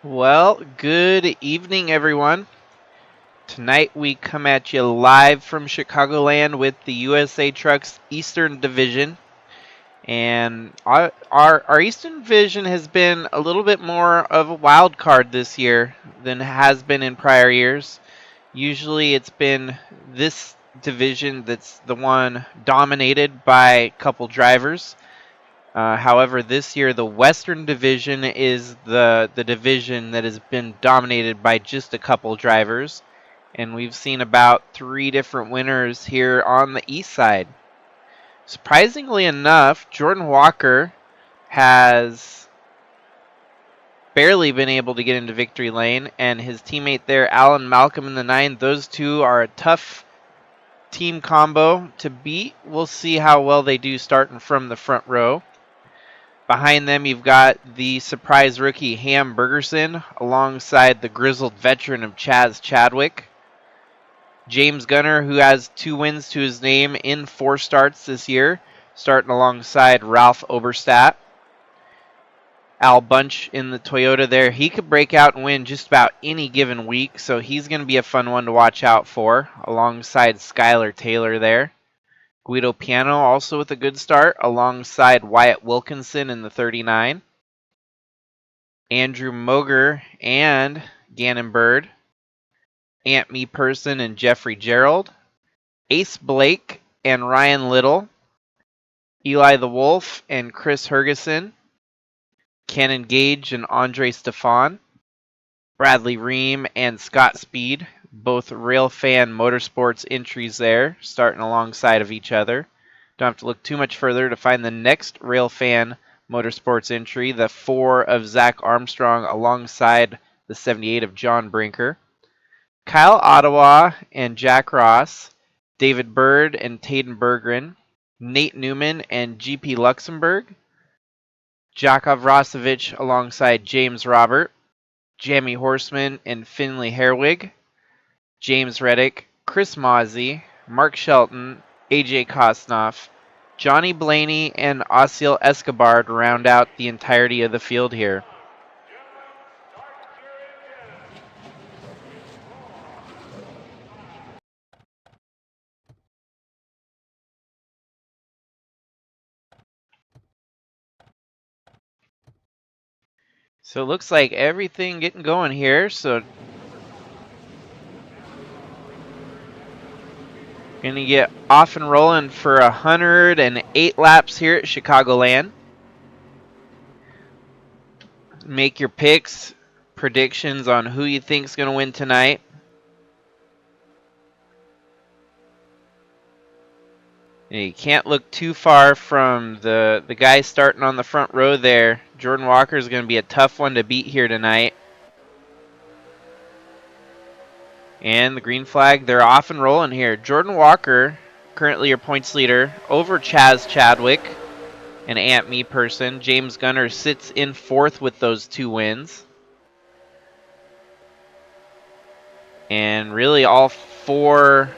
Well, good evening, everyone. Tonight we come at you live from Chicagoland with the USA Trucks Eastern Division. And our Eastern Division has been a little bit more of a wild card this year than has been in prior years. Usually it's been this division that's the one dominated by a couple drivers. However, this year the Western Division is the division that has been dominated by just a couple drivers, and we've seen about 3 different winners here on the east side. Surprisingly enough, Jordan Walker has barely been able to get into victory lane, and his teammate there, Alan Malcolm in the 9, those two are a tough team combo to beat. We'll see how well they do starting from the front row. Behind them, you've got the surprise rookie Ham Bergerson alongside the grizzled veteran of Chaz Chadwick. James Gunner, who has 2 wins to his name in 4 starts this year, starting alongside Ralph Oberstadt. Al Bunch in the Toyota there. He could break out and win just about any given week, so he's going to be a fun one to watch out for, alongside Skylar Taylor there. Guido Piano also with a good start alongside Wyatt Wilkinson in the 39. Andrew Moger and Gannon Bird. Ant Me Person and Jeffrey Gerald. Ace Blake and Ryan Little. Eli the Wolf and Chris Hergeson. Cannon Gage and Andre Stefan. Bradley Ream and Scott Speed. Both Railfan Motorsports entries there, starting alongside of each other. Don't have to look too much further to find the next Railfan Motorsports entry, the 4 of Zach Armstrong alongside the 78 of John Brinker. Kyle Ottawa and Jack Ross, David Bird and Taden Berggren, Nate Newman and GP Luxembourg, Jakov Rosovich alongside James Robert, Jamie Horseman and Finley Herwig, James Reddick, Chris Mozzie, Mark Shelton, AJ Kosnoff, Johnny Blaney, and Osiel Escobar to round out the entirety of the field here. So it looks like everything getting going here. So gonna get off and rolling for 108 laps here at Chicagoland. Make your picks, predictions on who you think's gonna win tonight. And you can't look too far from the guy starting on the front row there. Jordan Walker is going to be a tough one to beat here tonight. And the green flag, they're off and rolling here. Jordan Walker, currently your points leader, over Chaz Chadwick and Ant Me Person. James Gunner sits in 4th with those 2 wins. And really all 4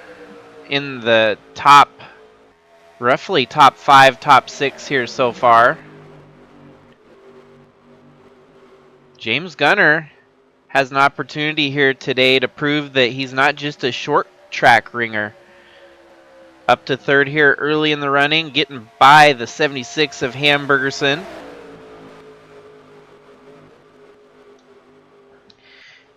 in the top, roughly top 5, top 6 here so far. James Gunner has an opportunity here today to prove that he's not just a short track ringer. Up to 3rd here early in the running, getting by the 76 of Ham Bergerson.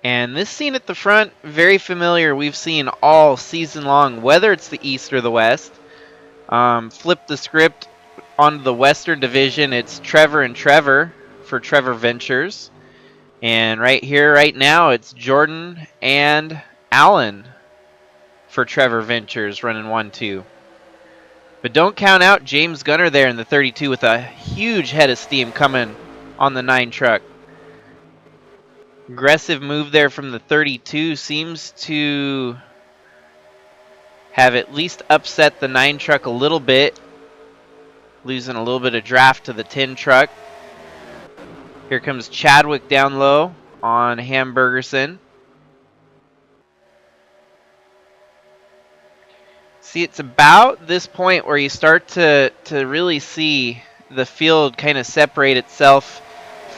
And this scene at the front, very familiar. We've seen all season long, whether it's the East or the West. Flip the script onto the Western Division. It's Trevor and Trevor for Trevor Ventures. And right here, right now, it's Jordan and Allen for Trevor Ventures running 1-2. But don't count out James Gunner there in the 32 with a huge head of steam coming on the 9 truck. Aggressive move there from the 32 seems to have at least upset the 9 truck a little bit. Losing a little bit of draft to the 10 truck. Here comes Chadwick down low on Ham Bergerson. See, it's about this point where you start to really see the field kind of separate itself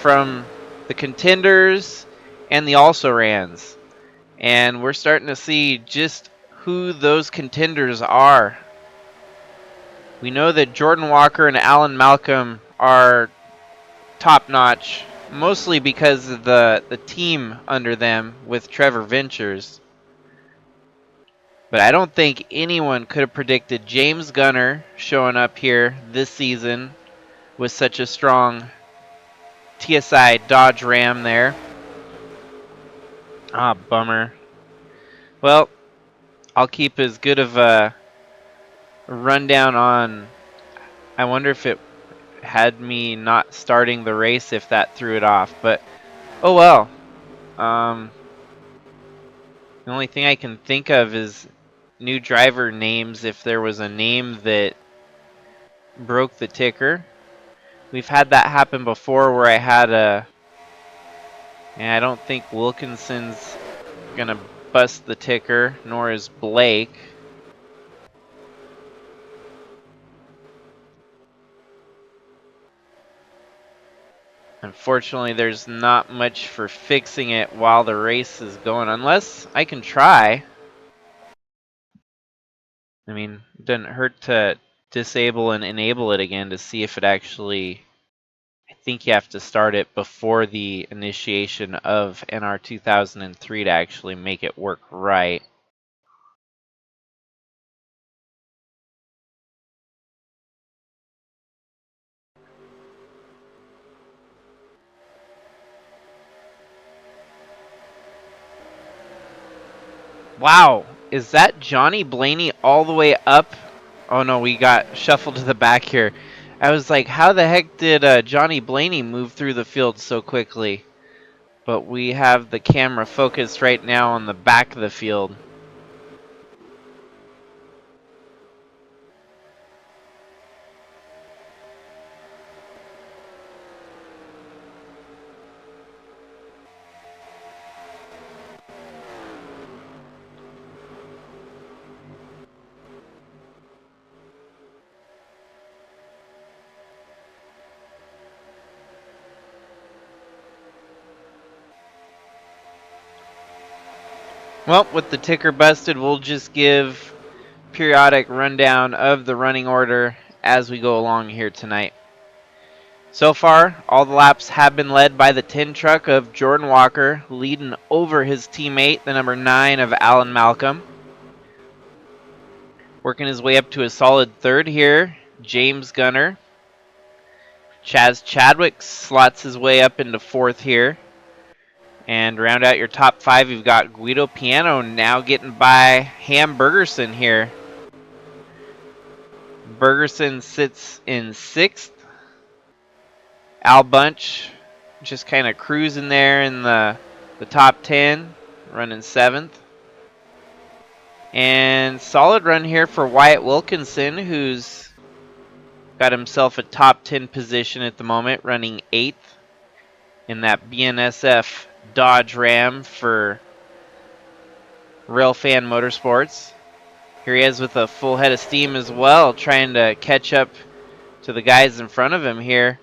from the contenders and the also-rans. And we're starting to see just who those contenders are. We know that Jordan Walker and Alan Malcolm are top-notch, mostly because of the team under them with Trevor Ventures. But I don't think anyone could have predicted James Gunner showing up here this season with such a strong TSI Dodge Ram there. Ah, bummer. Well, I'll keep as good of a rundown on. I wonder if it had me not starting the race, if that threw it off. But, oh well. The only thing I can think of is new driver names, if there was a name that broke the ticker. We've had that happen before where I had a... And I don't think Wilkinson's going to bust the ticker, nor is Blake. Unfortunately, there's not much for fixing it while the race is going, unless I can try. I mean, it doesn't hurt to disable and enable it again to see if it actually... I think you have to start it before the initiation of NR2003 to actually make it work right. Wow, is that Johnny Blaney all the way up? Oh no, we got shuffled to the back here. I was like, how the heck did Johnny Blaney move through the field so quickly? But we have the camera focused right now on the back of the field. Well, with the ticker busted, we'll just give periodic rundown of the running order as we go along here tonight. So far, all the laps have been led by the 10 truck of Jordan Walker, leading over his teammate, the number 9 of Alan Malcolm. Working his way up to a solid third here, James Gunner. Chaz Chadwick slots his way up into fourth here. And round out your top 5, you've got Guido Piano now getting by Ham Bergerson here. Bergerson sits in 6th. Al Bunch just kind of cruising there in the top 10, running 7th. And solid run here for Wyatt Wilkinson, who's got himself a top 10 position at the moment, running 8th in that BNSF Dodge Ram for Railfan Motorsports. Here he is with a full head of steam as well, trying to catch up to the guys in front of him here.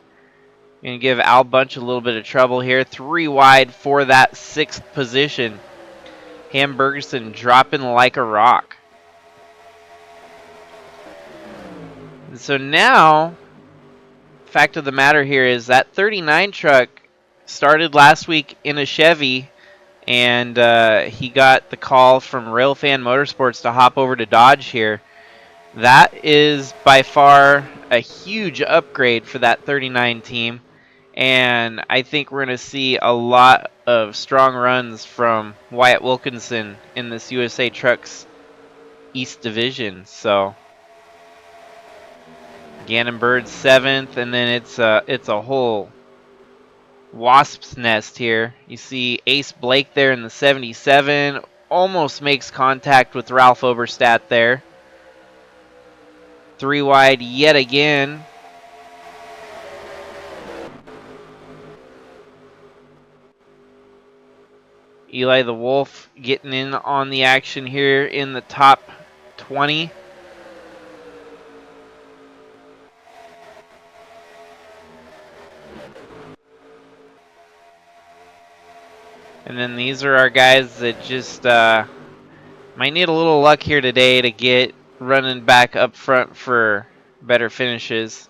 Going to give Al Bunch a little bit of trouble here. 3 wide for that 6th position. Ham Bergerson dropping like a rock. And so now, fact of the matter here is that 39 truck started last week in a Chevy, and he got the call from Railfan Motorsports to hop over to Dodge here. That is by far a huge upgrade for that 39 team, and I think we're going to see a lot of strong runs from Wyatt Wilkinson in this USA Trucks East Division. So Gannon Bird's 7th, and then it's a whole wasp's nest here. You see Ace Blake there in the 77, almost makes contact with Ralph Oberstadt there. 3 wide yet again. Eli the Wolf getting in on the action here in the top 20. And then these are our guys that just might need a little luck here today to get running back up front for better finishes.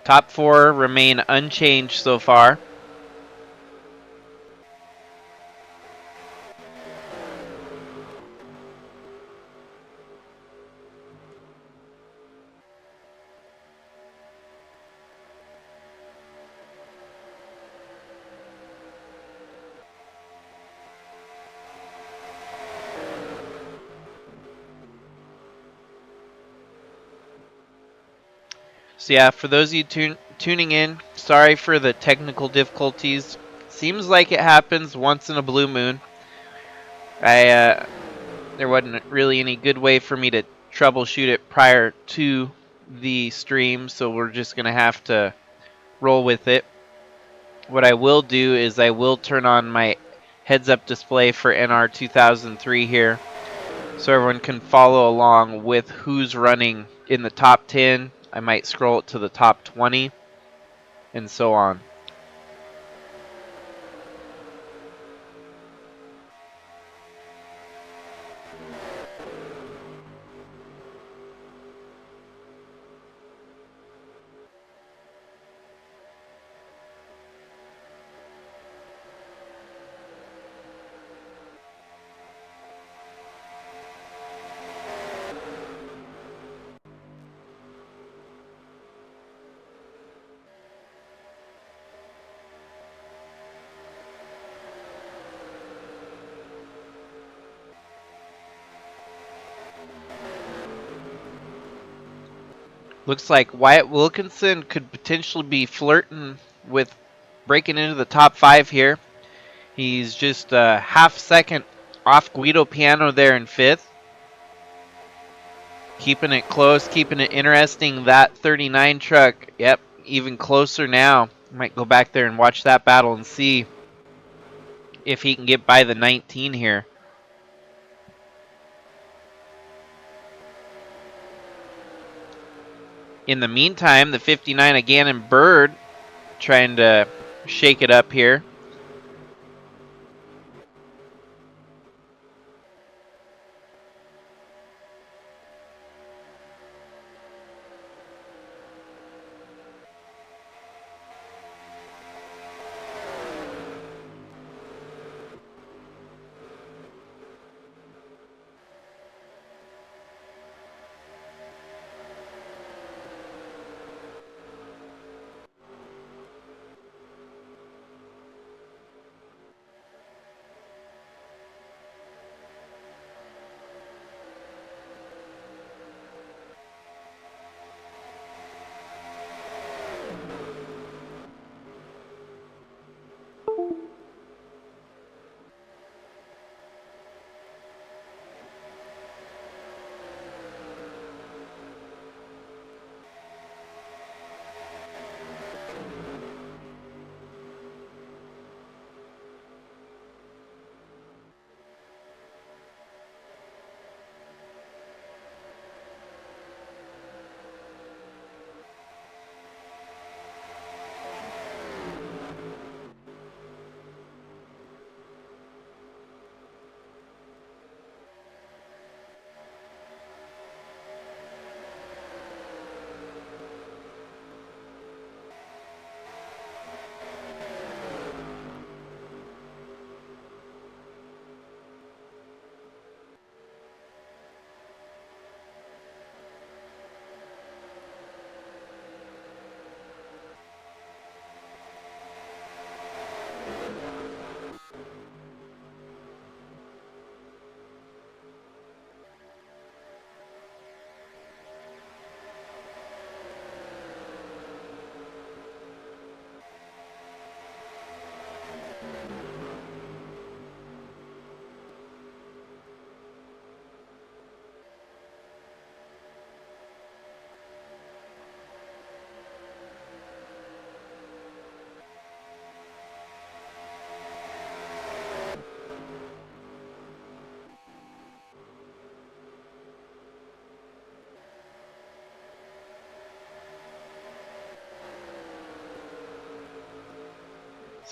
Top 4 remain unchanged so far. So yeah, for those of you tuning in, sorry for the technical difficulties. Seems like it happens once in a blue moon. There wasn't really any good way for me to troubleshoot it prior to the stream, so we're just going to have to roll with it. What I will do is I will turn on my heads-up display for NR2003 here, so everyone can follow along with who's running in the top 10. I might scroll it to the top 20, and so on. Looks like Wyatt Wilkinson could potentially be flirting with breaking into the top 5 here. He's just a half second off Guido Piano there in 5th. Keeping it close, keeping it interesting. That 39 truck, yep, even closer now. Might go back there and watch that battle and see if he can get by the 19 here. In the meantime, the 59 again and Bird trying to shake it up here.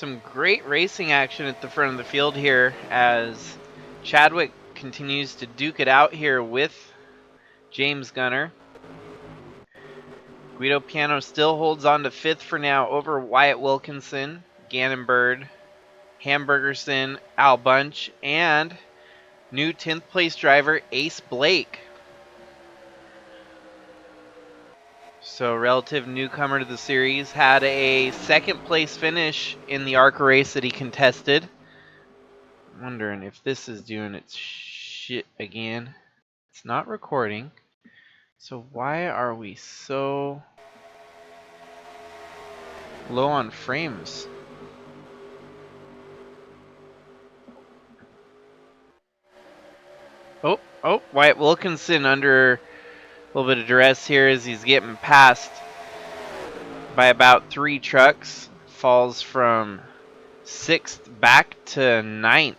Some great racing action at the front of the field here as Chadwick continues to duke it out here with James Gunner. Guido Piano still holds on to 5th for now over Wyatt Wilkinson, Gannon Bird, Hamburgerson, Al Bunch, and new 10th place driver Ace Blake. So relative newcomer to the series, had a 2nd place finish in the ARCA race that he contested. I'm wondering if this is doing its shit again. It's not recording. So why are we so low on frames? Oh, Wyatt Wilkinson under a little bit of duress here as he's getting passed by about 3 trucks. Falls from 6th back to 9th.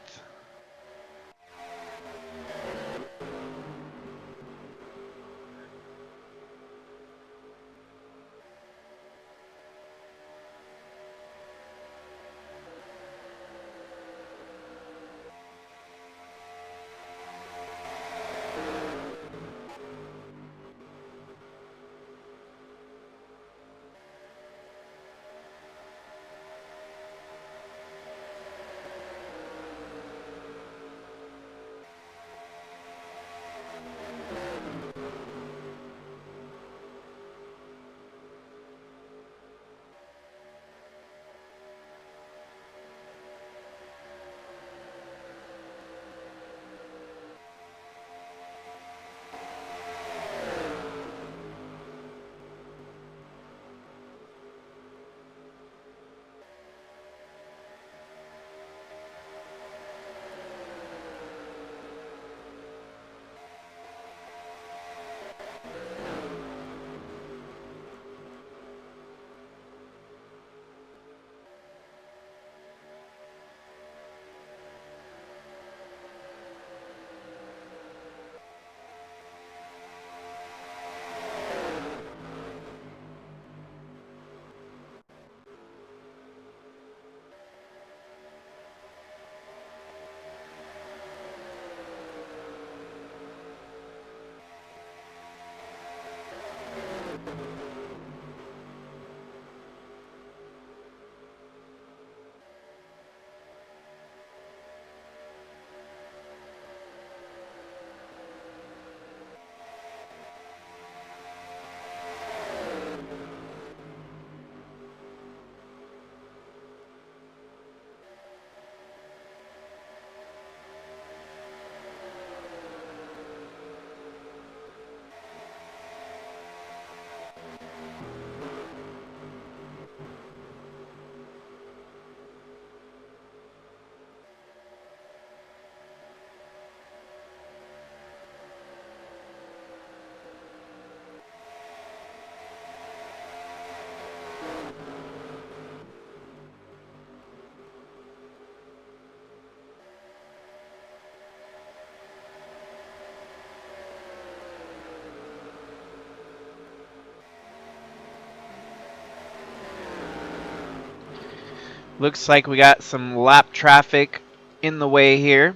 Looks like we got some lap traffic in the way here.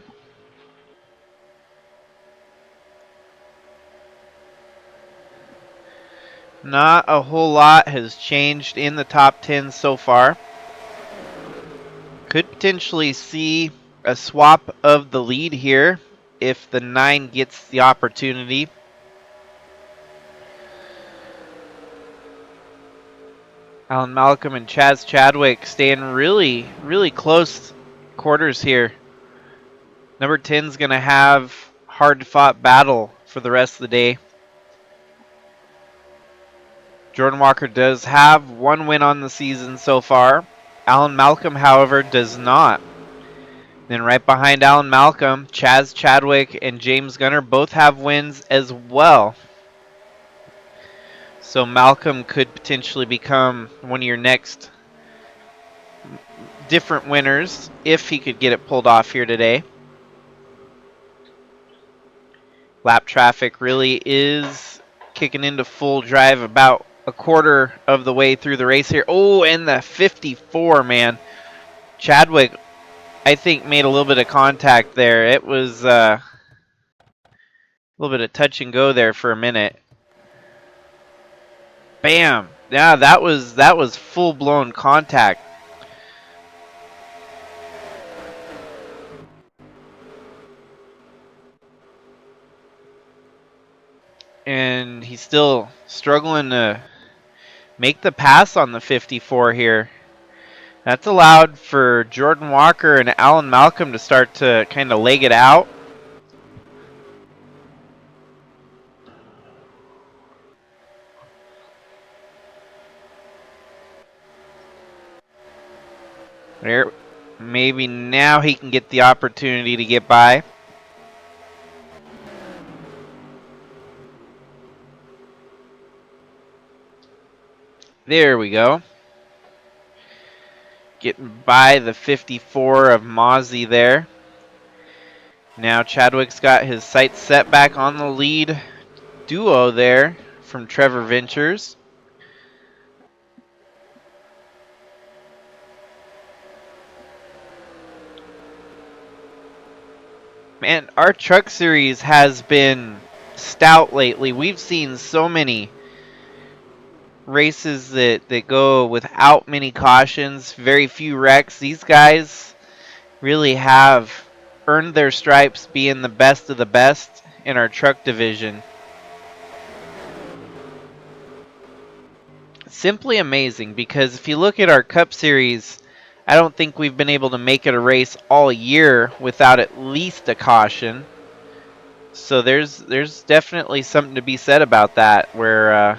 Not a whole lot has changed in the top 10 so far. Could potentially see a swap of the lead here if the 9 gets the opportunity. Alan Malcolm and Chaz Chadwick staying really, really close quarters here. Number 10's going to have hard-fought battle for the rest of the day. Jordan Walker does have 1 win on the season so far. Alan Malcolm, however, does not. Then right behind Alan Malcolm, Chaz Chadwick and James Gunner both have wins as well. So Malcolm could potentially become one of your next different winners if he could get it pulled off here today. Lap traffic really is kicking into full drive about a quarter of the way through the race here. Oh, and the 54, man. Chadwick, I think, made a little bit of contact there. It was a little bit of touch and go there for a minute. Bam! Yeah, that was full-blown contact. And he's still struggling to make the pass on the 54 here. That's allowed for Jordan Walker and Alan Malcolm to start to kind of leg it out. There, maybe now he can get the opportunity to get by. There we go. Getting by the 54 of Mozzie there. Now Chadwick's got his sights set back on the lead duo there from Trevor Ventures. Man, our truck series has been stout lately. We've seen so many races that go without many cautions, very few wrecks. These guys really have earned their stripes being the best of the best in our truck division. Simply amazing, because if you look at our Cup Series, I don't think we've been able to make it a race all year without at least a caution. So there's definitely something to be said about that, where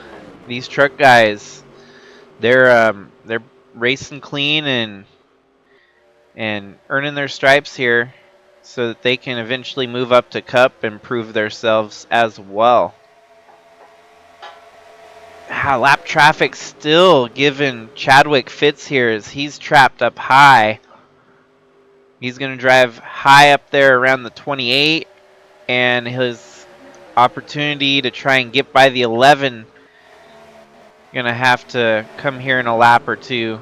these truck guys, they're racing clean and earning their stripes here, so that they can eventually move up to Cup and prove themselves as well. Lap traffic still giving Chadwick fits here as he's trapped up high. He's going to drive high up there around the 28, and his opportunity to try and get by the 11 going to have to come here in a lap or two.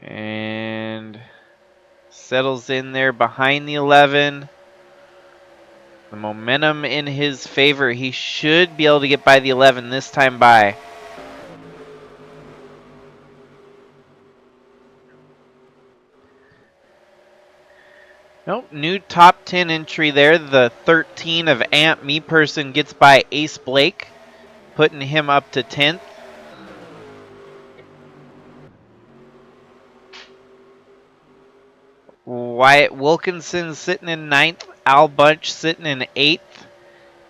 And settles in there behind the 11. The momentum in his favor. He should be able to get by the 11 this time by. Nope, new top 10 entry there. The 13 of Amp Me Person gets by Ace Blake, putting him up to 10th. Wyatt Wilkinson sitting in 9th. Al Bunch sitting in 8th.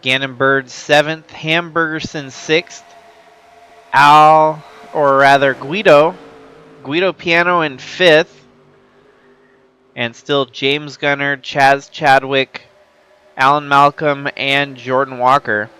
Gannon Bird 7th. Hamburgerson 6th. Guido Piano in 5th. And still James Gunner, Chaz Chadwick, Alan Malcolm, and Jordan Walker.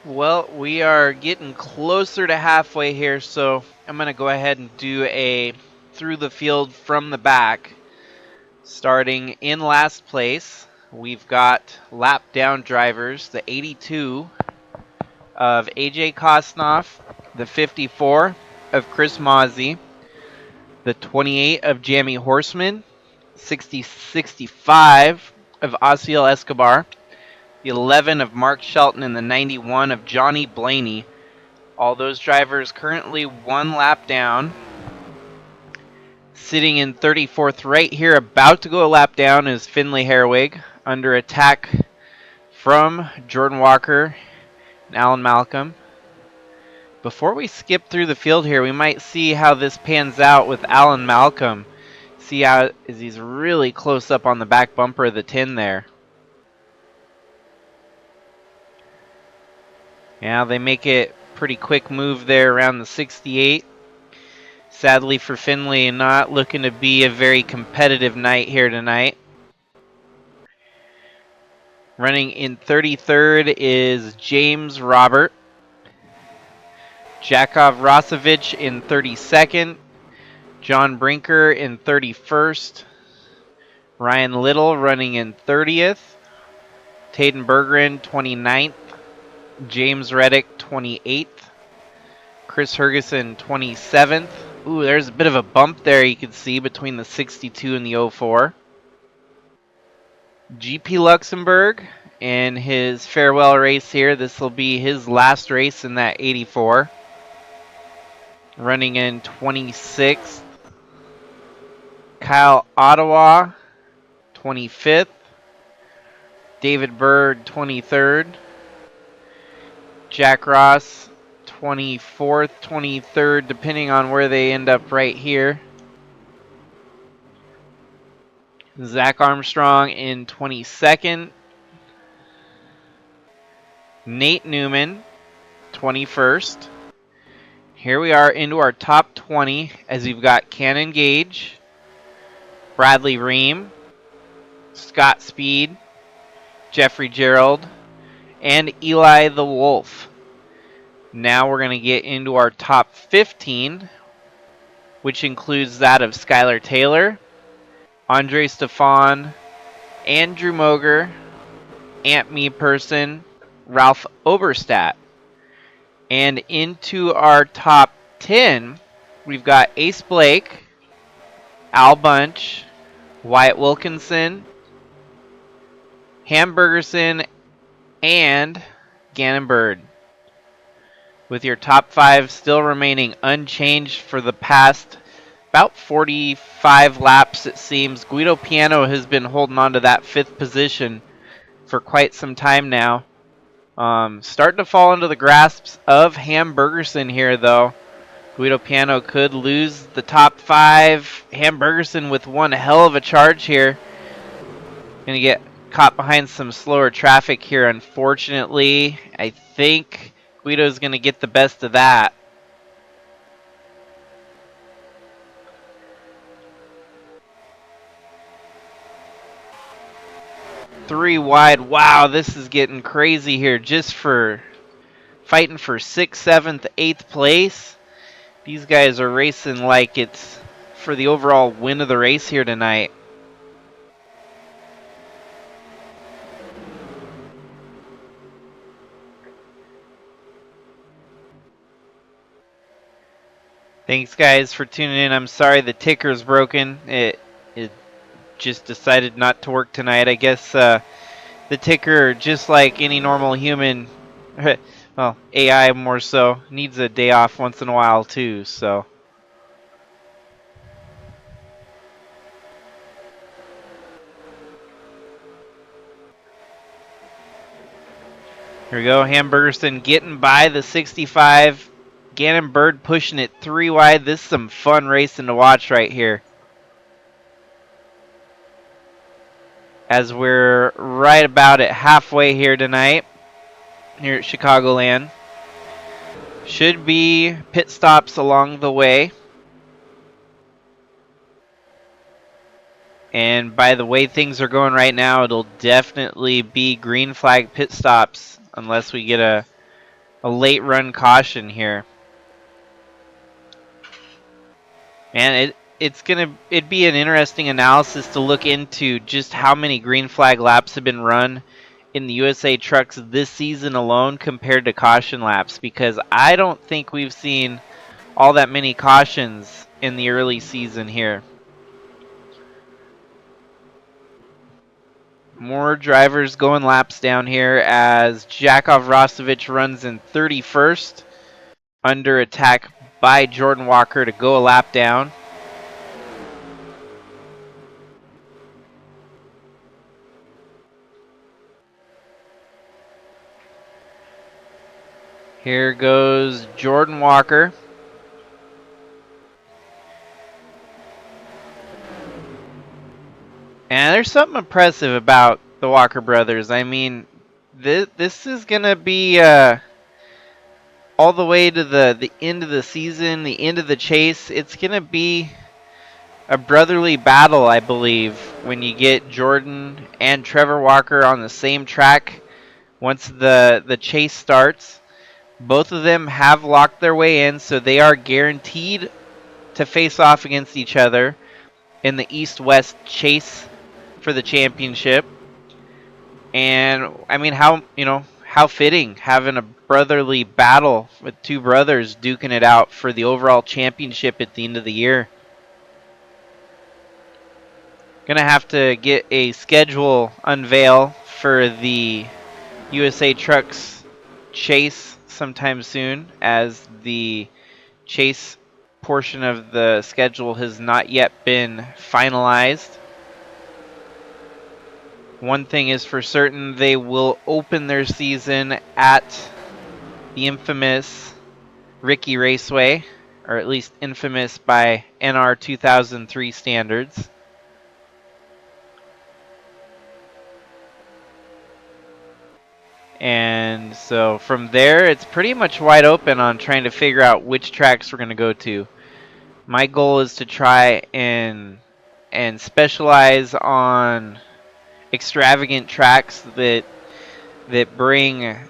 Well, we are getting closer to halfway here, so I'm going to go ahead and do a through the field from the back. Starting in last place, we've got lap down drivers, the 82 of AJ Kosnoff, the 54 of Chris Mozzie, the 28 of Jamie Horseman, 65 of Asiel Escobar, the 11 of Mark Shelton, and the 91 of Johnny Blaney. All those drivers currently one lap down. Sitting in 34th right here, about to go a lap down, is Finley Herwig, under attack from Jordan Walker and Alan Malcolm. Before we skip through the field here, we might see how this pans out with Alan Malcolm. See how he's really close up on the back bumper of the 10 there. Yeah, they make it pretty quick move there around the 68. Sadly for Finley, not looking to be a very competitive night here tonight. Running in 33rd is James Robert. Jakov Rosevich in 32nd. John Brinker in 31st. Ryan Little running in 30th. Taden Berggren 29th. James Reddick 28th. Chris Hergeson 27th. Ooh, there's a bit of a bump there you can see between the 62 and the 04. GP Luxembourg in his farewell race here. This will be his last race in that 84. Running in 26th. Kyle Ottawa, 25th. David Bird, 23rd. Jack Ross, 24th, 23rd, depending on where they end up right here. Zach Armstrong in 22nd. Nate Newman, 21st. Here we are into our top 20 as we've got Cannon Gage, Bradley Ream, Scott Speed, Jeffrey Gerald, and Eli the Wolf. Now we're going to get into our top 15, which includes that of Skylar Taylor, Andre Stefan, Andrew Moger, Ant Me Person, Ralph Oberstadt. And into our top 10, we've got Ace Blake, Al Bunch, Wyatt Wilkinson, Hamburgerson, and Gannon Bird. With your top 5 still remaining unchanged for the past about 45 laps, it seems. Guido Piano has been holding on to that 5th position for quite some time now. Starting to fall into the grasps of Hamburgerson here, though. Guido Piano could lose the top 5. Hamburgerson with one hell of a charge here. Gonna get caught behind some slower traffic here, unfortunately. I think Guido's gonna get the best of that. Three wide. Wow, this is getting crazy here. Just for fighting for 6th, 7th, 8th place. These guys are racing like it's for the overall win of the race here tonight. Thanks, guys, for tuning in. I'm sorry the ticker's broken. It just decided not to work tonight. I guess the ticker, just like any normal human, well, AI more so, needs a day off once in a while too, so. Here we go, Hamburgerson getting by the 65. Gannon Bird pushing it 3 wide. This is some fun racing to watch right here. As we're right about at halfway here tonight, here at Chicagoland. Should be pit stops along the way. And by the way things are going right now, it'll definitely be green flag pit stops unless we get a a late run caution here. And it'd be an interesting analysis to look into just how many green flag laps have been run in the USA trucks this season alone compared to caution laps, because I don't think we've seen all that many cautions in the early season here. More drivers going laps down here as Jakov Rostovich runs in 31st, under attack by Jordan Walker to go a lap down. Here goes Jordan Walker. And there's something impressive about the Walker brothers. I mean, this is going to be all the way to the end of the season, the end of the chase. It's going to be a brotherly battle, I believe, when you get Jordan and Trevor Walker on the same track once the chase starts. Both of them have locked their way in, so they are guaranteed to face off against each other in the East-West chase for the championship. And I mean, how fitting having a brotherly battle with two brothers duking it out for the overall championship at the end of the year. Gonna have to get a schedule unveil for the USA Trucks chase sometime soon, as the chase portion of the schedule has not yet been finalized. One thing is for certain, they will open their season at the infamous Ricky Raceway, or at least infamous by NR2003 standards. And so from there, it's pretty much wide open on trying to figure out which tracks we're going to go to. My goal is to try and specialize on extravagant tracks that bring a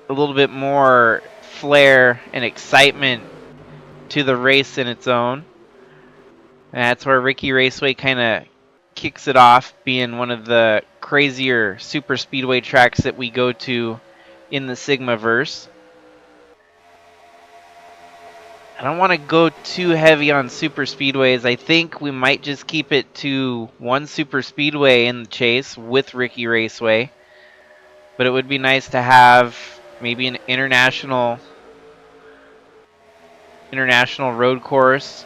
little bit more flair and excitement to the race in its own. And that's where Ricky Raceway kind of kicks it off, being one of the crazier super speedway tracks that we go to in the Sigma-verse. I don't want to go too heavy on super speedways. I think we might just keep it to one super speedway in the chase with Ricky Raceway. But it would be nice to have maybe an international road course.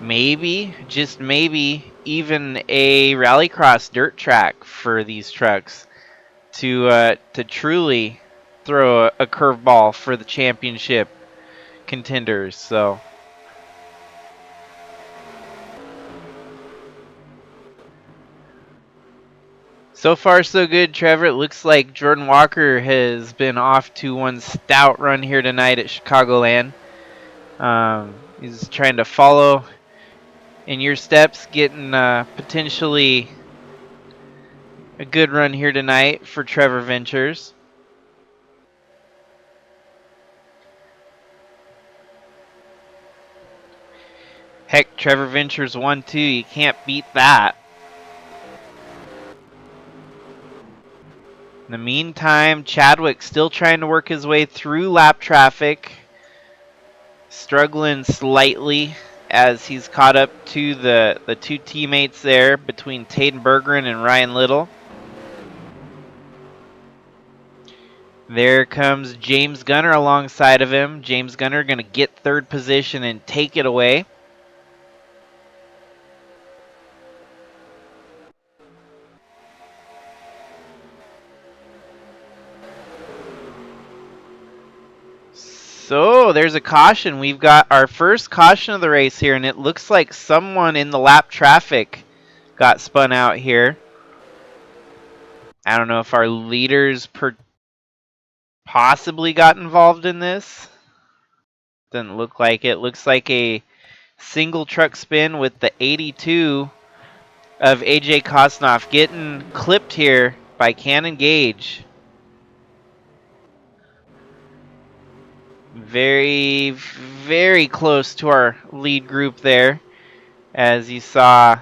Maybe, just maybe, even a rallycross dirt track for these trucks to truly throw a curveball for the championship contenders. So far so good, Trevor. It looks like Jordan Walker has been off to one stout run here tonight at Chicagoland. He's trying to follow in your steps, getting potentially a good run here tonight for Trevor Ventures. Heck, Trevor Ventures 1-2. You can't beat that. In the meantime, Chadwick still trying to work his way through lap traffic. Struggling slightly as he's caught up to the two teammates there between Taden Bergeron and Ryan Little. There comes James Gunner alongside of him. James Gunner going to get third position and take it away. So there's a caution. We've got our first caution of the race here, and it looks like someone in the lap traffic got spun out here. I don't know if our leaders possibly got involved in this. Doesn't look like it. Looks like a single truck spin with the 82 of AJ Kosnoff getting clipped here by Cannon Gage. Very, very close to our lead group there, as you saw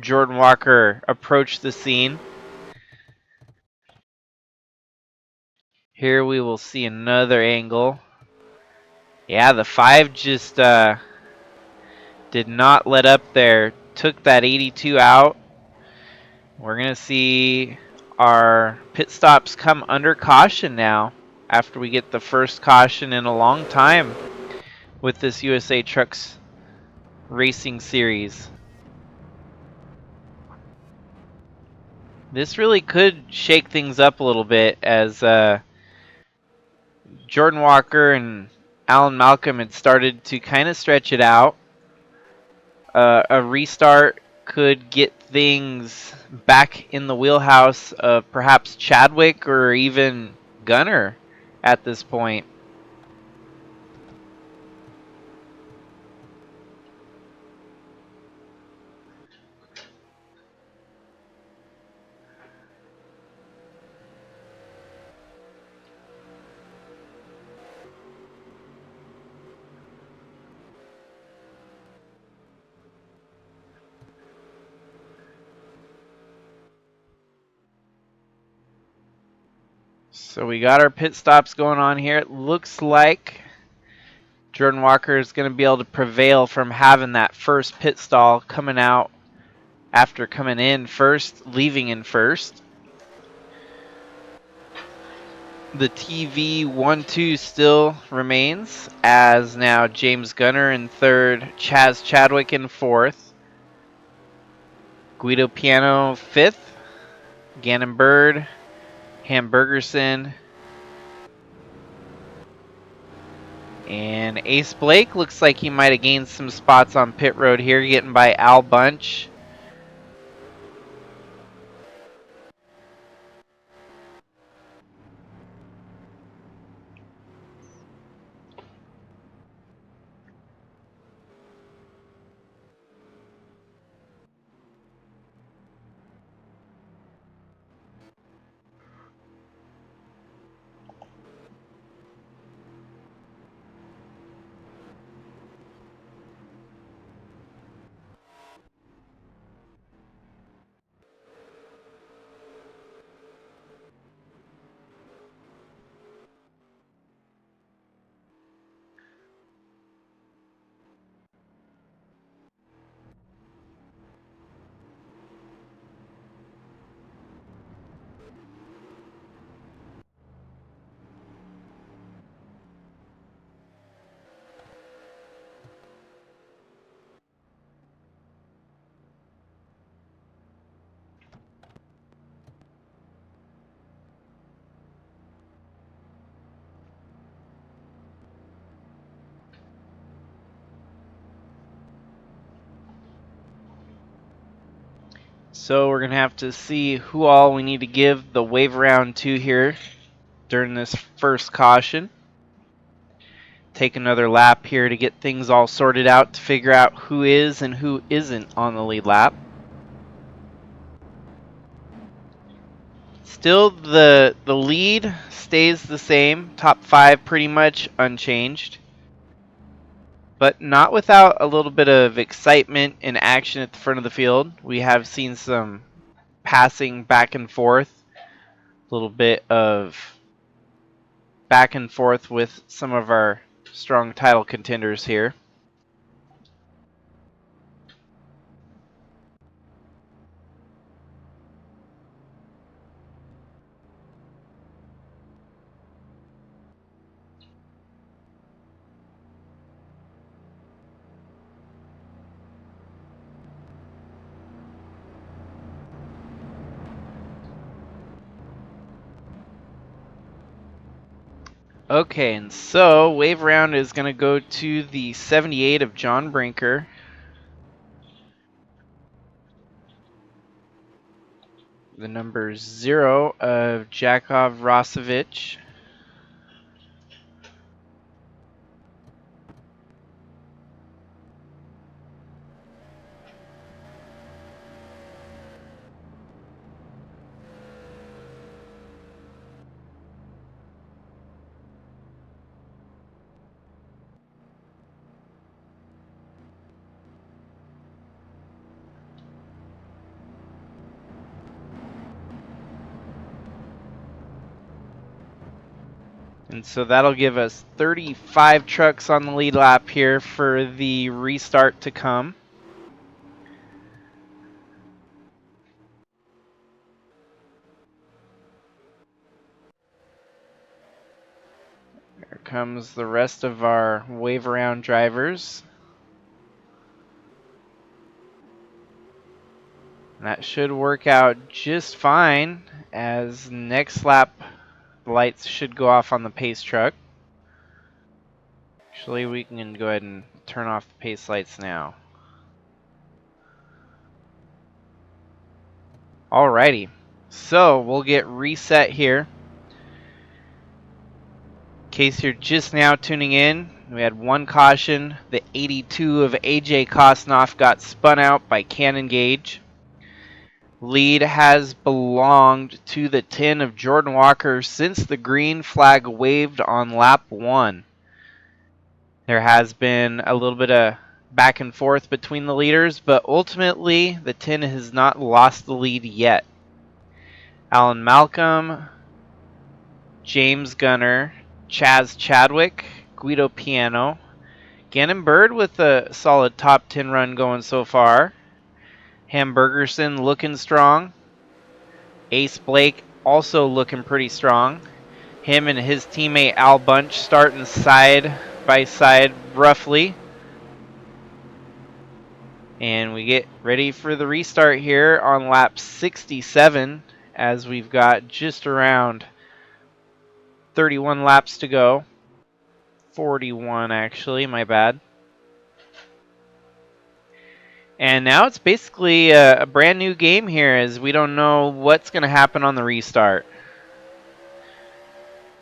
Jordan Walker approach the scene. Here we will see another angle. Yeah, the 5 just did not let up there. Took that 82 out. We're going to see our pit stops come under caution now after we get the first caution in a long time with this USA Trucks Racing Series. This really could shake things up a little bit, as Jordan Walker and Alan Malcolm had started to kind of stretch it out. A restart could get things back in the wheelhouse of perhaps Chadwick or even Gunner at this point. So we got our pit stops going on here. It looks like Jordan Walker is going to be able to prevail from having that first pit stall coming out after coming in first, leaving in first. The TV 1-2 still remains, as now James Gunner in third, Chaz Chadwick in fourth, Guido Piano fifth, Gannon Bird, Hamburgerson, and Ace Blake looks like he might have gained some spots on pit road here, getting by Al Bunch. So we're going to have to see who all we need to give the wave around to here during this first caution. Take another lap here to get things all sorted out to figure out who is and who isn't on the lead lap. Still, the lead stays the same, top 5 pretty much unchanged, but not without a little bit of excitement and action at the front of the field. We have seen some passing back and forth, a little bit of back and forth with some of our strong title contenders here. Okay, and so wave round is going to go to the 78 of John Brinker. The number 0 of Jakov Rosevich. And so that'll give us 35 trucks on the lead lap here for the restart to come. Here comes the rest of our wave around drivers. That should work out just fine, as next lap the lights should go off on the pace truck. Actually, we can go ahead and turn off the pace lights now. Alrighty, so we'll get reset here. In case you're just now tuning in, we had one caution. The 82 of AJ Kosnoff got spun out by Cannon Gage. Lead has belonged to the 10 of Jordan Walker since the green flag waved on lap 1. There has been a little bit of back and forth between the leaders, but ultimately the 10 has not lost the lead yet. Alan Malcolm, James Gunner, Chaz Chadwick, Guido Piano, Gannon Bird with a solid top 10 run going so far. Hamburgerson looking strong. Ace Blake also looking pretty strong. Him and his teammate Al Bunch starting side by side roughly. And we get ready for the restart here on lap 67, as we've got just around 31 laps to go. 41 actually, my bad. And now it's basically a brand new game here, as we don't know what's going to happen on the restart.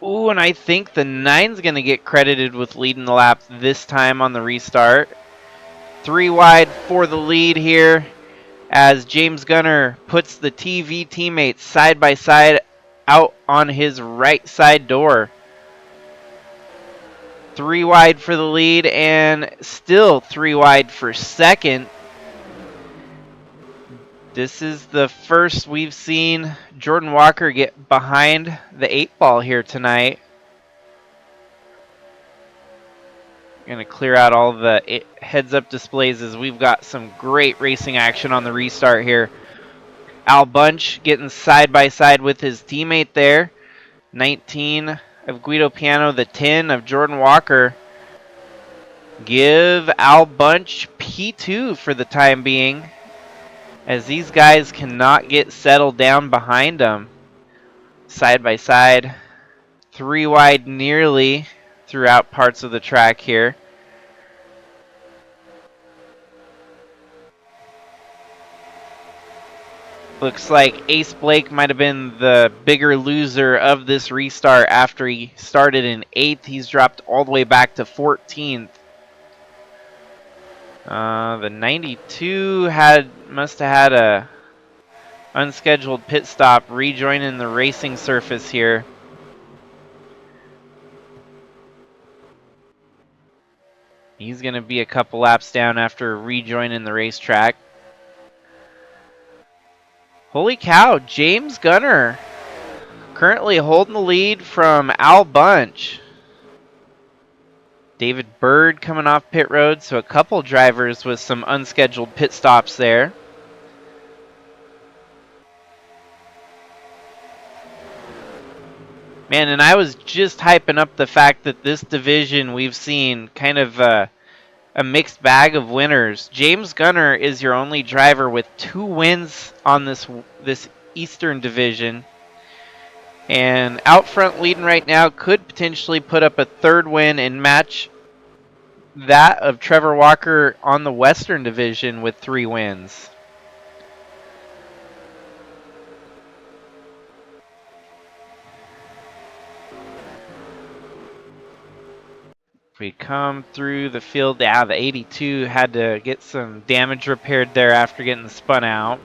Ooh, and I think the 9's going to get credited with leading the lap this time on the restart. 3 wide for the lead here, as James Gunner puts the TV teammates side by side out on his right side door. 3 wide for the lead, and still 3 wide for second. This is the first we've seen Jordan Walker get behind the 8 ball here tonight. Gonna clear out all the heads-up displays, as we've got some great racing action on the restart here. Al Bunch getting side by side with his teammate there. 19 of Guido Piano, the 10 of Jordan Walker. Give Al Bunch P2 for the time being, as these guys cannot get settled down behind them. Side by side, 3 wide nearly throughout parts of the track here. Looks like Ace Blake might have been the bigger loser of this restart. After he started in 8th, he's dropped all the way back to 14th. The 92 must have had a unscheduled pit stop, rejoining the racing surface here. He's going to be a couple laps down after rejoining the racetrack. Holy cow, James Gunner currently holding the lead from Al Bunch. David Bird coming off pit road, so a couple drivers with some unscheduled pit stops there. Man, and I was just hyping up the fact that this division we've seen kind of a mixed bag of winners. James Gunner is your only driver with 2 wins on this Eastern division. And out front leading right now could potentially put up a 3rd win and match that of Trevor Walker on the Western division with 3 wins. We come through the field. The 82 had to get some damage repaired there after getting spun out.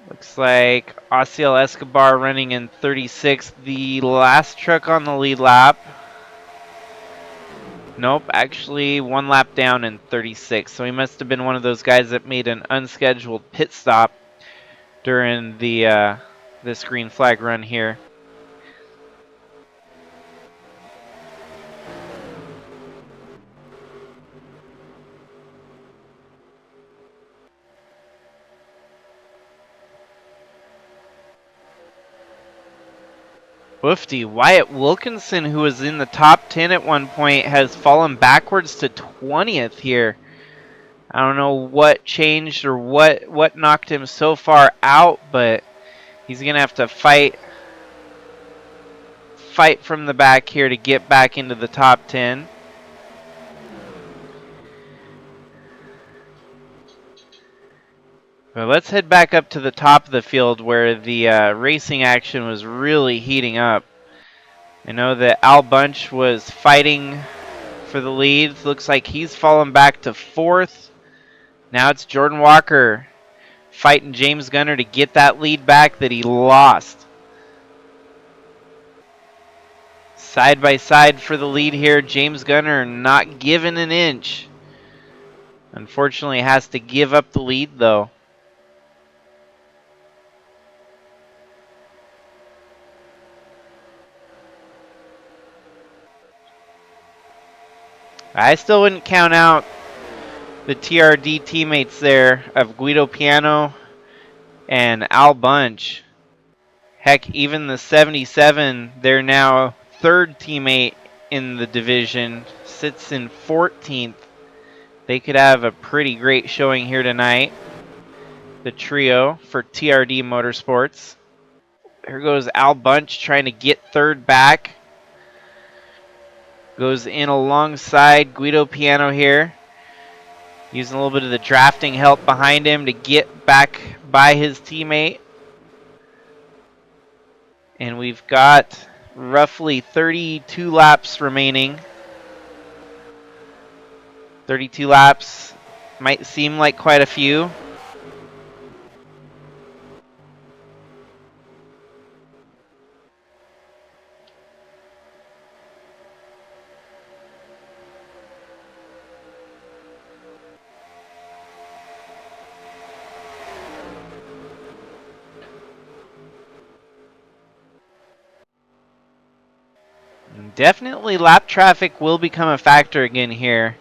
Looks like Osiel Escobar running in 36, the last truck on the lead lap. Nope, actually 1 lap down in 36, so he must have been one of those guys that made an unscheduled pit stop. during the this green flag run here. Woofty. Wyatt Wilkinson, who was in the top 10 at one point, has fallen backwards to 20th here. I don't know what changed or what knocked him so far out, but he's going to have to fight from the back here to get back into the top 10. Well, let's head back up to the top of the field where the racing action was really heating up. I know that Al Bunch was fighting for the lead. Looks like he's fallen back to 4th. Now it's Jordan Walker fighting James Gunner to get that lead back that he lost. Side by side for the lead here. James Gunner not giving an inch. Unfortunately, has to give up the lead though. I still wouldn't count out the TRD teammates there of Guido Piano and Al Bunch. Heck, even the 77, they're now 3rd teammate in the division, sits in 14th. They could have a pretty great showing here tonight. The trio for TRD Motorsports. There goes Al Bunch trying to get 3rd back. Goes in alongside Guido Piano here. Using a little bit of the drafting help behind him to get back by his teammate. And we've got roughly 32 laps remaining. 32 laps might seem like quite a few. Definitely lap traffic will become a factor again here,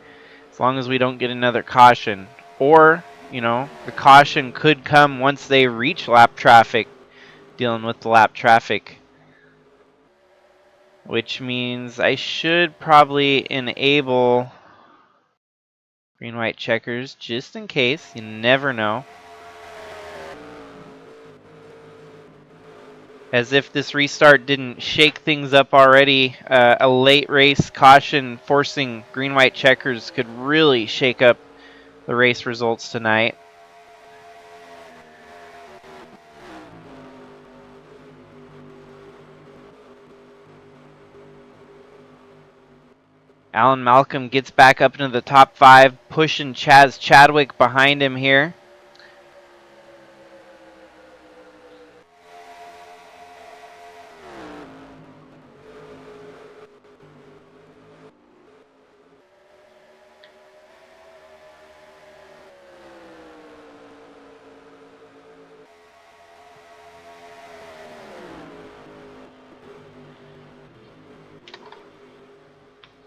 as long as we don't get another caution. Or, you know, the caution could come once they reach lap traffic, dealing with the lap traffic. Which means I should probably enable green-white checkers just in case. You never know. As if this restart didn't shake things up already, a late race caution forcing green-white checkers could really shake up the race results tonight. Alan Malcolm gets back up into the top 5, pushing Chaz Chadwick behind him here.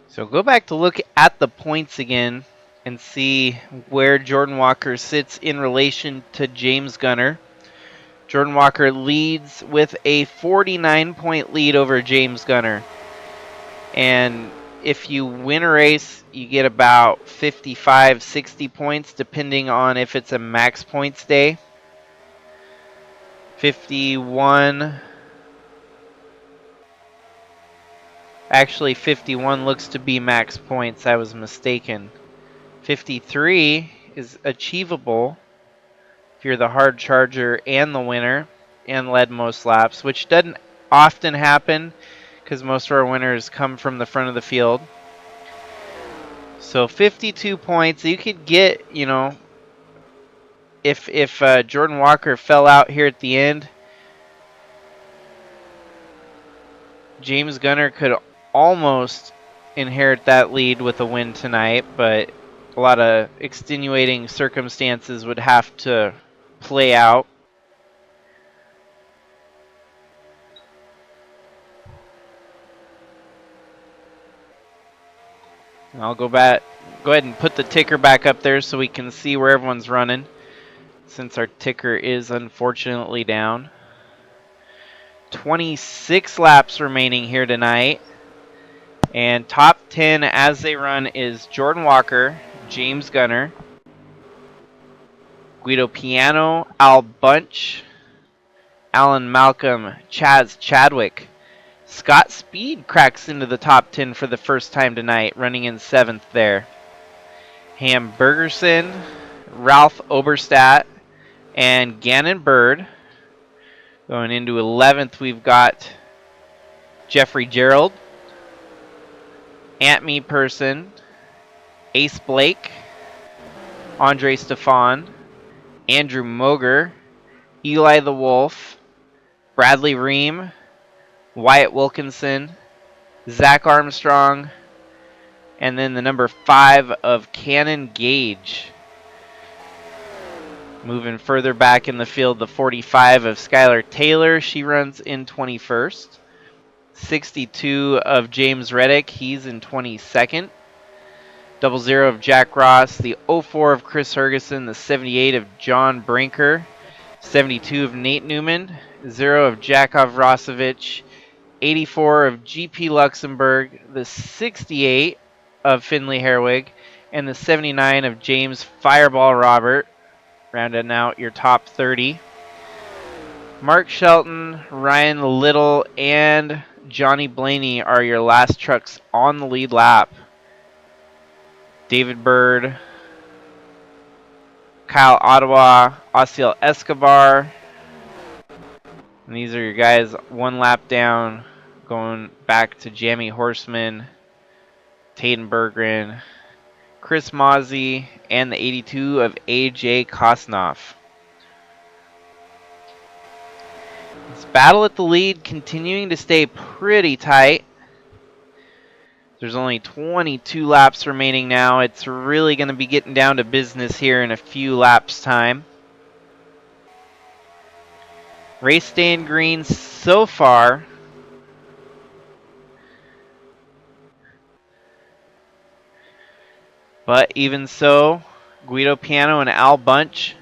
So go back to look at the points again and see where Jordan Walker sits in relation to James Gunner. Jordan Walker leads with a 49-point lead over James Gunner. And if you win a race, you get about 55, 60 points, depending on if it's a max points day. 51... Actually, 51 looks to be max points. I was mistaken. 53 is achievable if you're the hard charger and the winner and led most laps, which doesn't often happen because most of our winners come from the front of the field. So 52 points. You could get, you know, if Jordan Walker fell out here at the end, James Gunner could almost inherit that lead with a win tonight, but a lot of extenuating circumstances would have to play out. I'll go ahead and put the ticker back up there so we can see where everyone's running, since our ticker is unfortunately down. 26 laps remaining here tonight. And top 10 as they run is Jordan Walker, James Gunner, Guido Piano, Al Bunch, Alan Malcolm, Chaz Chadwick. Scott Speed cracks into the top 10 for the first time tonight, running in 7th there. Ham Bergerson, Ralph Oberstadt, and Gannon Bird. Going into 11th, we've got Jeffrey Gerald, Ant Me Person, Ace Blake, Andre Stefan, Andrew Moger, Eli the Wolf, Bradley Ream, Wyatt Wilkinson, Zach Armstrong, and then the number 5 of Cannon Gage. Moving further back in the field, the 45 of Skylar Taylor, she runs in 21st. 62 of James Reddick, he's in 22nd. 00 of Jack Ross, the 04 of Chris Ferguson, the 78 of John Brinker, 72 of Nate Newman, 0 of Jakov Rosovich, 84 of GP Luxembourg, the 68 of Finley Herwig, and the 79 of James Fireball Robert, rounding out your top 30. Mark Shelton, Ryan Little, and Johnny Blaney are your last trucks on the lead lap. David Bird, Kyle Ottawa, Osiel Escobar. And these are your guys one lap down, going back to Jamie Horseman, Taden Berggren, Chris Mozzie, and the 82 of AJ Kosnoff. This battle at the lead continuing to stay pretty tight. There's only 22 laps remaining now. It's really going to be getting down to business here in a few laps' time. Race staying green so far. But even so, Guido Piano and Al Bunch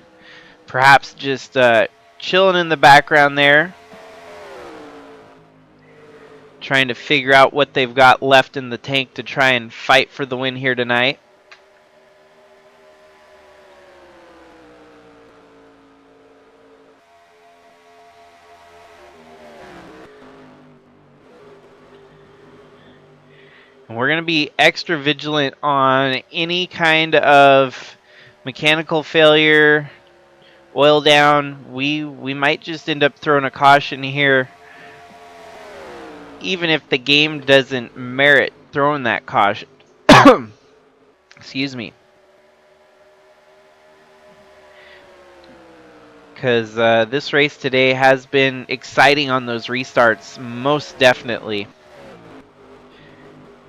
perhaps just chilling in the background there, trying to figure out what they've got left in the tank to try and fight for the win here tonight. And we're going to be extra vigilant on any kind of mechanical failure, oil down. We might just end up throwing a caution here, even if the game doesn't merit throwing that caution. Excuse me. Because this race today has been exciting on those restarts, most definitely.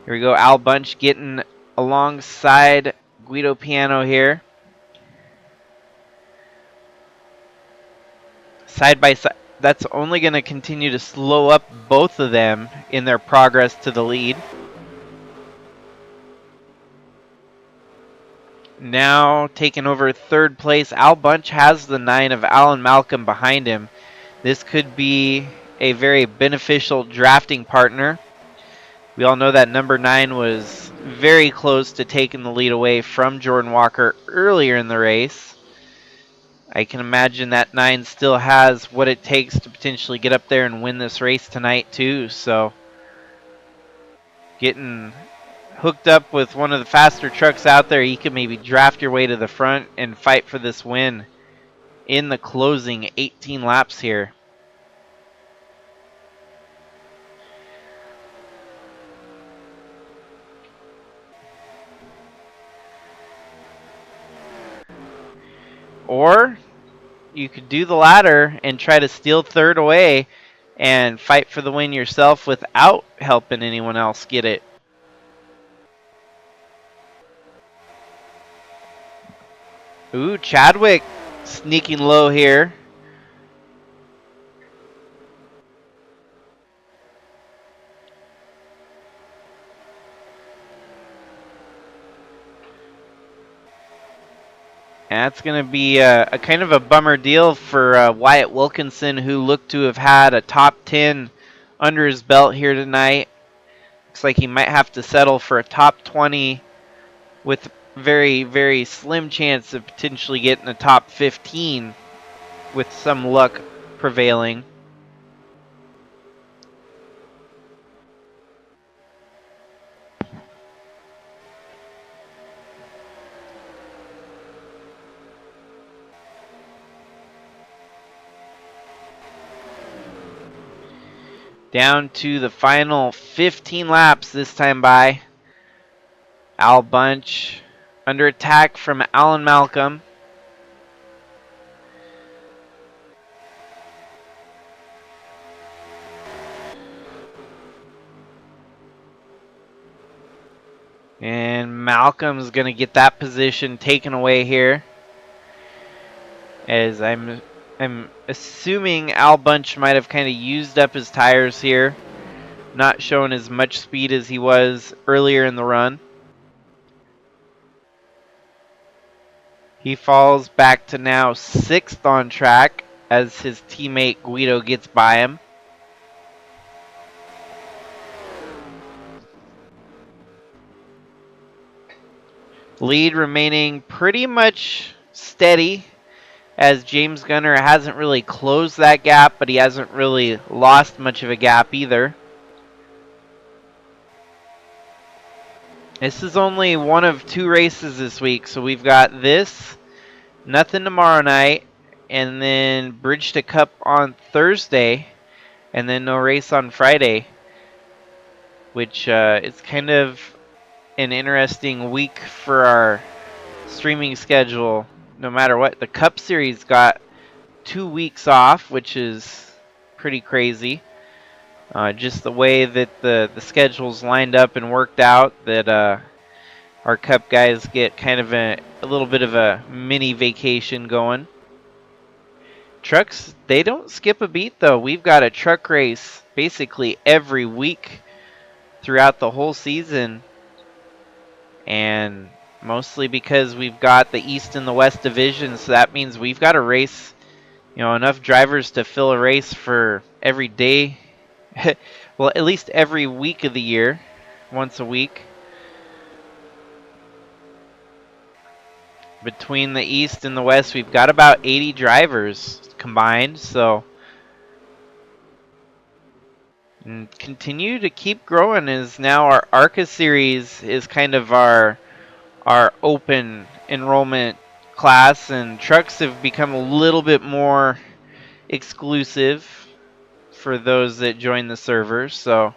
Here we go, Al Bunch getting alongside Guido Piano here. Side by side. That's only going to continue to slow up both of them in their progress to the lead. Now taking over third place, Al Bunch has the 9 of Alan Malcolm behind him. This could be a very beneficial drafting partner. We all know that number 9 was very close to taking the lead away from Jordan Walker earlier in the race. I can imagine that 9 still has what it takes to potentially get up there and win this race tonight too. So getting hooked up with one of the faster trucks out there, you can maybe draft your way to the front and fight for this win in the closing 18 laps here. Or you could do the latter and try to steal third away and fight for the win yourself without helping anyone else get it. Ooh, Chadwick sneaking low here. That's going to be a kind of a bummer deal for Wyatt Wilkinson, who looked to have had a top 10 under his belt here tonight. Looks like he might have to settle for a top 20 with very, very slim chance of potentially getting a top 15 with some luck prevailing. Down to the final 15 laps this time by. Al Bunch under attack from Alan Malcolm. And Malcolm's going to get that position taken away here. As I'm assuming Al Bunch might have kind of used up his tires here. Not showing as much speed as he was earlier in the run. He falls back to now 6th on track as his teammate Guido gets by him. Lead remaining pretty much steady, as James Gunner hasn't really closed that gap, but he hasn't really lost much of a gap either. This is only one of 2 races this week, so we've got this, nothing tomorrow night, and then Bridge to Cup on Thursday, and then no race on Friday, which is kind of an interesting week for our streaming schedule. No matter what, the Cup Series got 2 weeks off, which is pretty crazy. Just the way that the schedule's lined up and worked out, that our Cup guys get kind of a little bit of a mini vacation going. Trucks, they don't skip a beat though. We've got a truck race basically every week throughout the whole season. And mostly because we've got the East and the West divisions, so that means we've got a race, enough drivers to fill a race for every day. Well, at least every week of the year, once a week. Between the East and the West, we've got about 80 drivers combined, so and continue to keep growing, as now our ARCA series is kind of our open enrollment class, and trucks have become a little bit more exclusive for those that join the server. So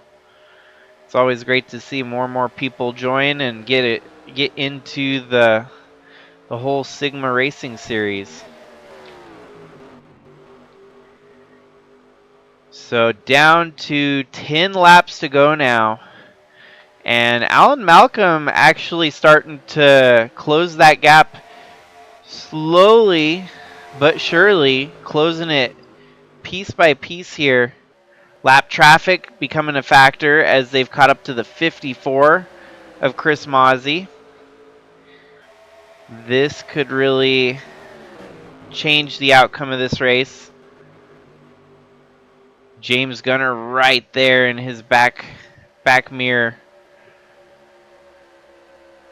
it's always great to see more and more people join and get into the whole Sigma racing series. So down to 10 laps to go now. And Alan Malcolm actually starting to close that gap slowly but surely, closing it piece by piece here. Lap traffic becoming a factor as they've caught up to the 54 of Chris Mozzie. This could really change the outcome of this race. James Gunner right there in his back mirror.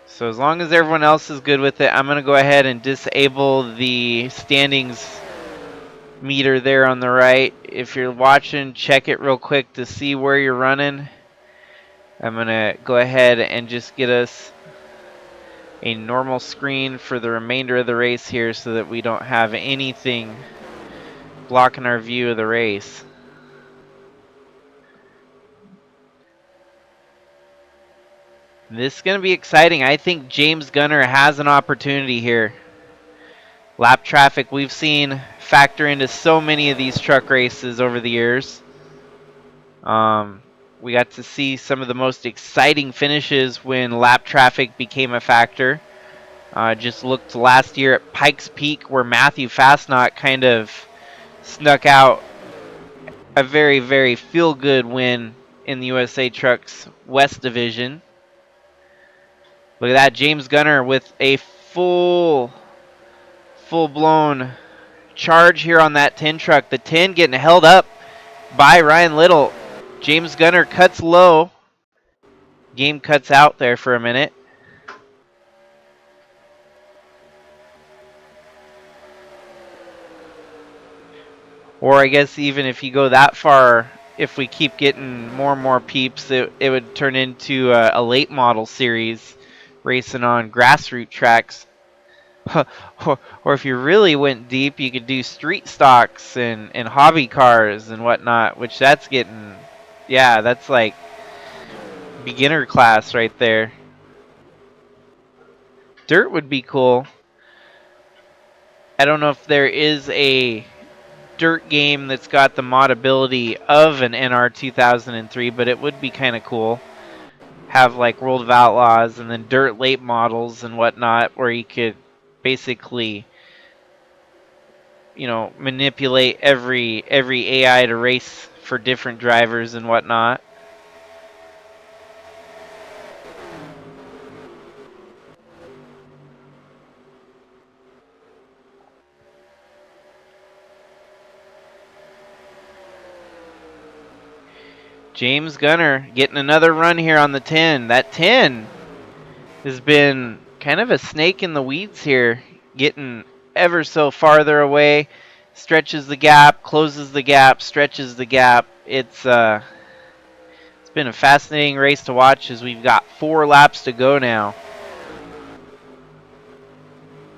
So as long as everyone else is good with it, I'm going to go ahead and disable the standings meter there on the right. If you're watching, check it real quick to see where you're running. I'm going to go ahead and just get us a normal screen for the remainder of the race here so that we don't have anything blocking our view of the race. This is going to be exciting. I think James Gunner has an opportunity here. Lap traffic we've seen factor into so many of these truck races over the years. We got to see some of the most exciting finishes when lap traffic became a factor. Just looked last year at Pikes Peak, where Matthew Fastnot kind of snuck out a very, very feel-good win in the USA Trucks West Division. Look at that, James Gunner with a full full-blown charge here on that 10 truck. The 10 getting held up by Ryan Little. James Gunner cuts low. Game cuts out there for a minute. Or I guess even if you go that far, if we keep getting more and more peeps, it would turn into a late model series racing on grassroots tracks. or if you really went deep, you could do street stocks and hobby cars and whatnot, which that's getting, yeah, that's like beginner class right there. Dirt would be cool. I don't know if there is a dirt game that's got the modability of an NR2003, but it would be kind of cool. Have like World of Outlaws and then dirt late models and whatnot, where you could basically, you know, manipulate every AI to race for different drivers and whatnot. James Gunner getting another run here on the 10. That 10 has been kind of a snake in the weeds here, getting ever so farther away, stretches the gap, closes the gap, stretches the gap. It's been a fascinating race to watch as we've got 4 laps to go now.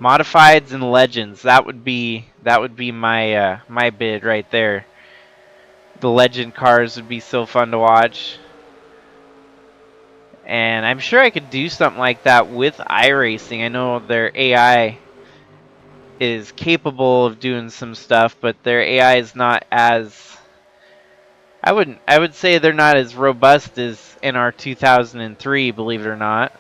Modifieds and legends, that would be my my bid right there. The legend cars would be so fun to watch. And I'm sure I could do something like that with iRacing. I know their AI is capable of doing some stuff, but their AI is not as, I would say they're not as robust as NR2003, believe it or not.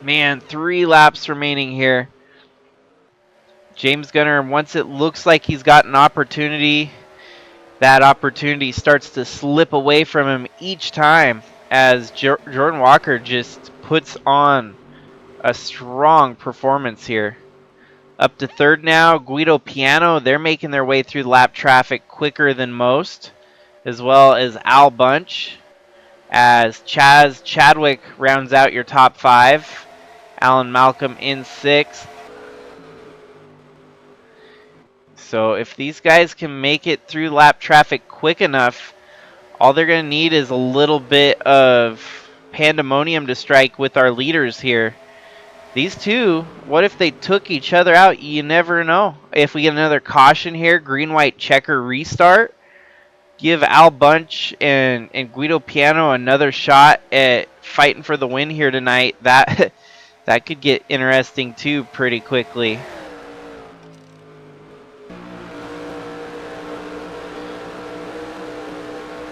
Man, 3 laps remaining here. James Gunner, once it looks like he's got an opportunity, that opportunity starts to slip away from him each time as Jordan Walker just puts on a strong performance here. Up to third now, Guido Piano, they're making their way through lap traffic quicker than most, as well as Al Bunch, as Chaz Chadwick rounds out your top 5. Alan Malcolm in 6th. So if these guys can make it through lap traffic quick enough, all they're going to need is a little bit of pandemonium to strike with our leaders here. These two, what if they took each other out? You never know. If we get another caution here, green-white checker restart, give Al Bunch and Guido Piano another shot at fighting for the win here tonight. That could get interesting too pretty quickly.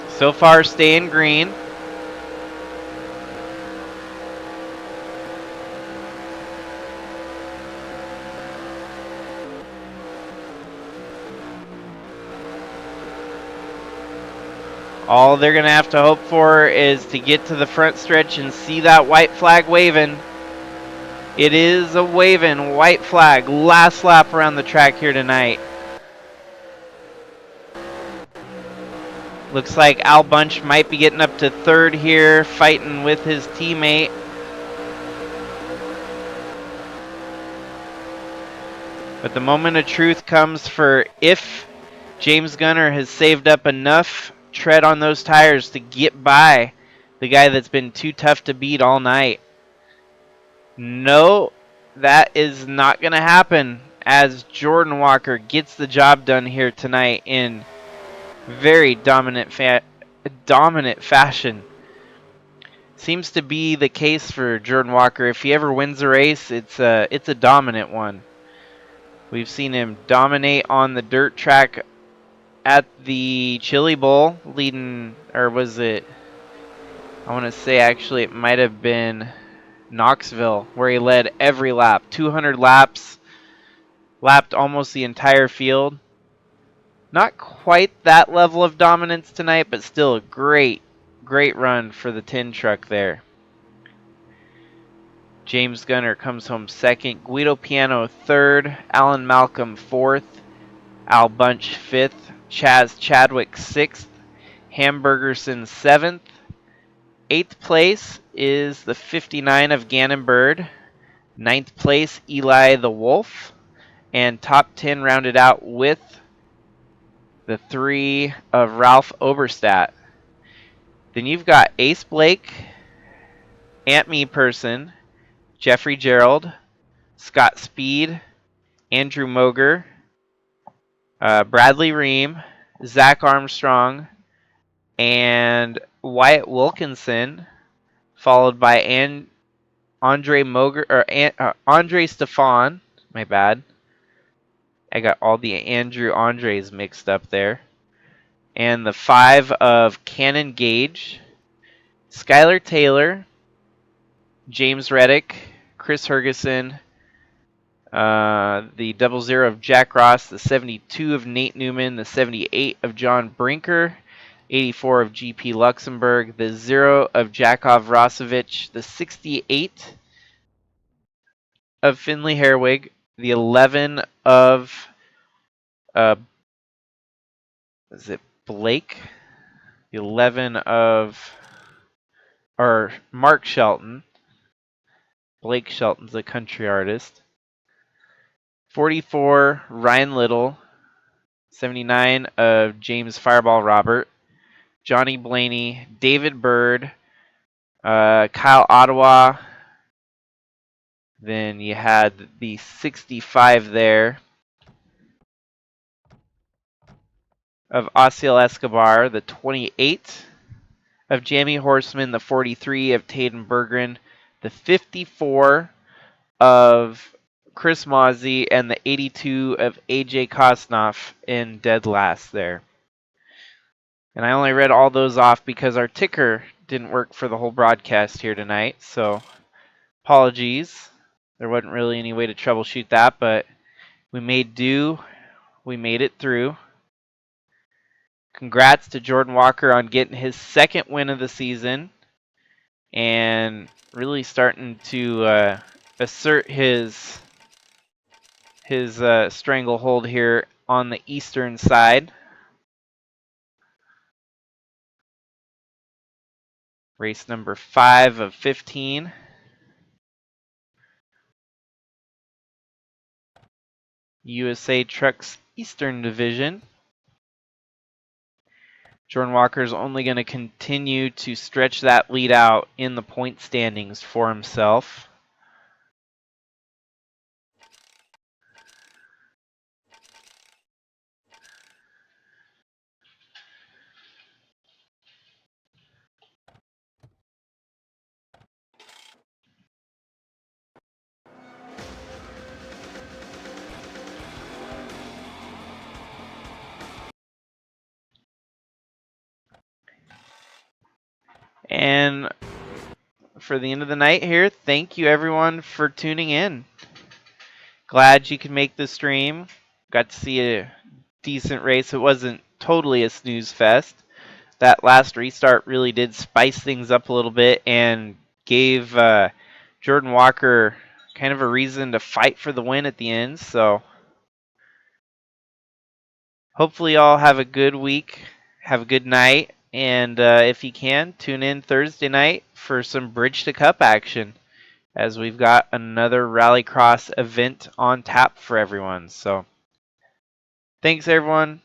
So far, staying green. All they're going to have to hope for is to get to the front stretch and see that white flag waving. It is a waving white flag. Last lap around the track here tonight. Looks like Al Bunch might be getting up to third here, fighting with his teammate. But the moment of truth comes for if James Gunner has saved up enough tread on those tires to get by the guy that's been too tough to beat all night. No, that is not going to happen as Jordan Walker gets the job done here tonight in very dominant fashion. Seems to be the case for Jordan Walker. If he ever wins a race, it's a dominant one. We've seen him dominate on the dirt track at the Chili Bowl, leading, or was it, I want to say actually it might have been Knoxville, where he led every lap, 200 laps, lapped almost the entire field. Not quite that level of dominance tonight, but still a great run for the tin truck there. James Gunner comes home second. Guido Piano third. Alan Malcolm fourth. Al Bunch fifth. Chaz Chadwick sixth. Hamburgerson seventh. Eighth place is the 59 of Gannon Bird. Ninth place, Eli the Wolf. And top 10 rounded out with the 3 of Ralph Oberstadt. Then you've got Ace Blake, Aunt Me Person, Jeffrey Gerald, Scott Speed, Andrew Moger, Bradley Ream, Zach Armstrong, and Wyatt Wilkinson, followed by Andre Moger or Andre Stefan. My bad. I got all the Andres mixed up there. And the 5 of Cannon Gage, Skylar Taylor, James Reddick, Chris Hergeson, the 00 of Jack Ross, the 72 of Nate Newman, the 78 of John Brinker, 84 of GP Luxembourg, the 0 of Jakov Rosovich, the 68 of Finley Herwig, the 11 of is it Blake? The 11 of Mark Shelton. Blake Shelton's a country artist. 44, Ryan Little. 79 of James Fireball Robert. Johnny Blaney, David Bird, Kyle Ottawa. Then you had the 65 there of Osiel Escobar, the 28 of Jamie Horseman, the 43 of Taden Berggren, the 54 of Chris Mozzie, and the 82 of AJ Kosnoff in dead last there. And I only read all those off because our ticker didn't work for the whole broadcast here tonight, so apologies. There wasn't really any way to troubleshoot that, but we made do. We made it through. Congrats to Jordan Walker on getting his second win of the season and really starting to assert his stranglehold here on the eastern side. Race number 5 of 15. USA Trucks Eastern Division. Jordan Walker is only going to continue to stretch that lead out in the point standings for himself. And for the end of the night here, thank you everyone for tuning in. Glad you could make the stream. Got to see a decent race. It wasn't totally a snooze fest. That last restart really did spice things up a little bit and gave Jordan Walker kind of a reason to fight for the win at the end. So hopefully y'all have a good week. Have a good night. And if you can, tune in Thursday night for some Bridge to Cup action, as we've got another Rallycross event on tap for everyone. So thanks, everyone.